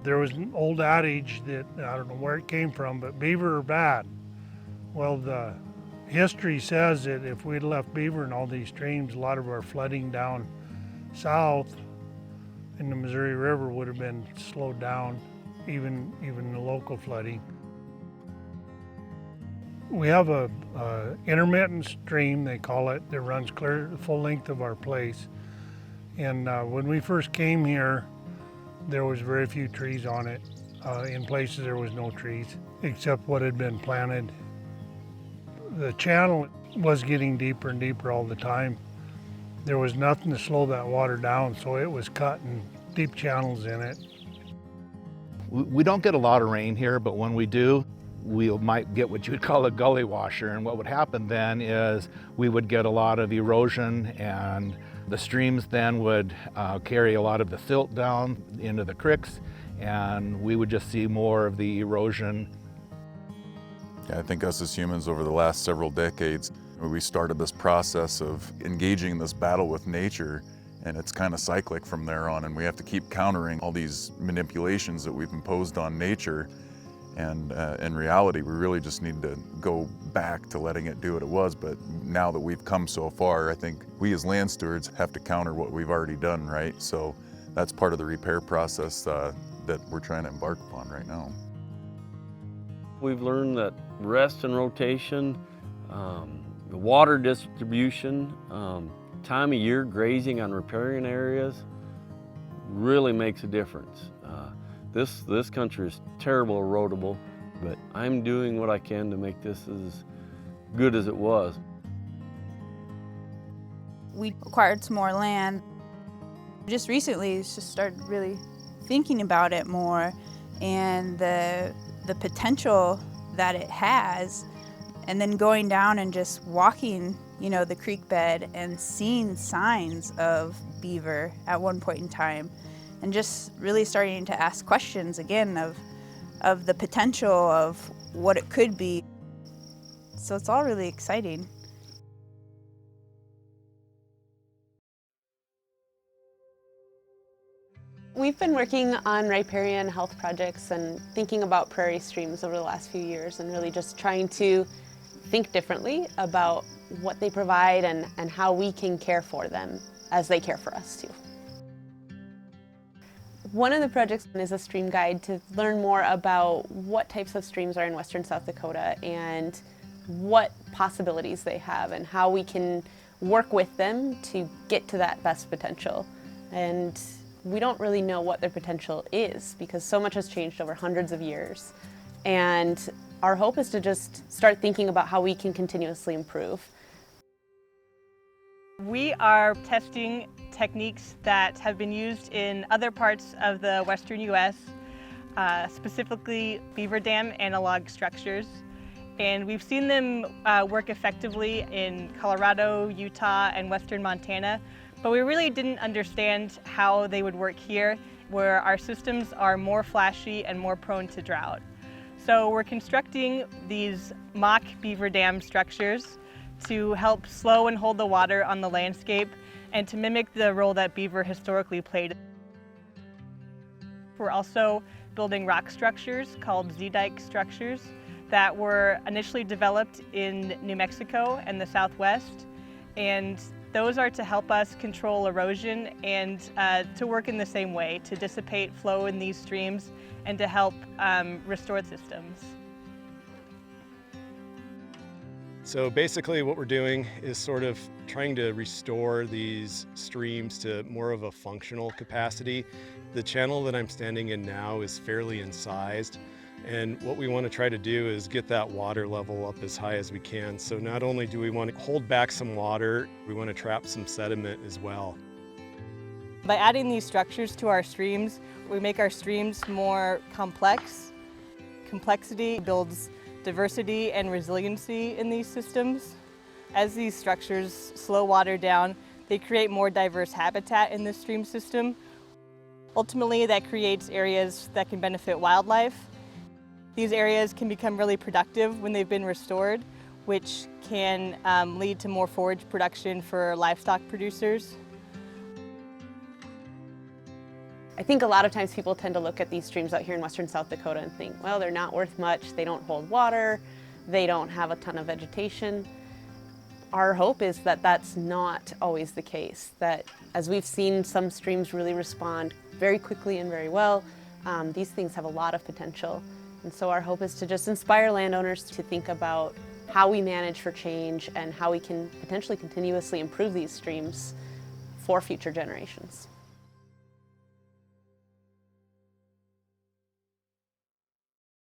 There was an old adage that, I don't know where it came from, but beaver are bad. Well, the history says that if we'd left beaver in all these streams, a lot of our flooding down south in the Missouri River would have been slowed down, even the local flooding. We have a intermittent stream, they call it, that runs clear the full length of our place. And when we first came here, there was very few trees on it. In places there was no trees, except what had been planted. The channel was getting deeper and deeper all the time. There was nothing to slow that water down, so it was cutting deep channels in it. We don't get a lot of rain here, but when we do, we might get what you would call a gully washer. And what would happen then is we would get a lot of erosion, and the streams then would carry a lot of the silt down into the creeks, and we would just see more of the erosion. I think us as humans over the last several decades, we started this process of engaging in this battle with nature, and it's kind of cyclic from there on, and we have to keep countering all these manipulations that we've imposed on nature. And in reality, we really just need to go back to letting it do what it was. But now that we've come so far, I think we as land stewards have to counter what we've already done, right? So that's part of the repair process that we're trying to embark upon right now. We've learned that rest and rotation, the water distribution, time of year grazing on riparian areas really makes a difference. This country is terrible erodible, but I'm doing what I can to make this as good as it was. We acquired some more land. Just recently, just started really thinking about it more and the potential that it has, and then going down and just walking, the creek bed and seeing signs of beaver at one point in time. And just really starting to ask questions again of the potential of what it could be. So it's all really exciting. We've been working on riparian health projects and thinking about prairie streams over the last few years, and really just trying to think differently about what they provide and how we can care for them as they care for us too. One of the projects is a stream guide to learn more about what types of streams are in Western South Dakota and what possibilities they have and how we can work with them to get to that best potential. And we don't really know what their potential is because so much has changed over hundreds of years. And our hope is to just start thinking about how we can continuously improve. We are testing techniques that have been used in other parts of the western U.S., specifically beaver dam analog structures. And we've seen them work effectively in Colorado, Utah, and western Montana, but we really didn't understand how they would work here, where our systems are more flashy and more prone to drought. So we're constructing these mock beaver dam structures to help slow and hold the water on the landscape and to mimic the role that beaver historically played. We're also building rock structures called Z-dike structures that were initially developed in New Mexico and the Southwest, and those are to help us control erosion and to work in the same way, to dissipate flow in these streams and to help restore systems. So basically what we're doing is sort of trying to restore these streams to more of a functional capacity. The channel that I'm standing in now is fairly incised, and what we want to try to do is get that water level up as high as we can. So not only do we want to hold back some water, we want to trap some sediment as well. By adding these structures to our streams, we make our streams more complex. Complexity builds diversity and resiliency in these systems. As these structures slow water down, they create more diverse habitat in the stream system. Ultimately, that creates areas that can benefit wildlife. These areas can become really productive when they've been restored, which can lead to more forage production for livestock producers. I think a lot of times people tend to look at these streams out here in Western South Dakota and think, well, they're not worth much, they don't hold water, they don't have a ton of vegetation. Our hope is that that's not always the case, that as we've seen some streams really respond very quickly and very well, these things have a lot of potential. And so our hope is to just inspire landowners to think about how we manage for change and how we can potentially continuously improve these streams for future generations.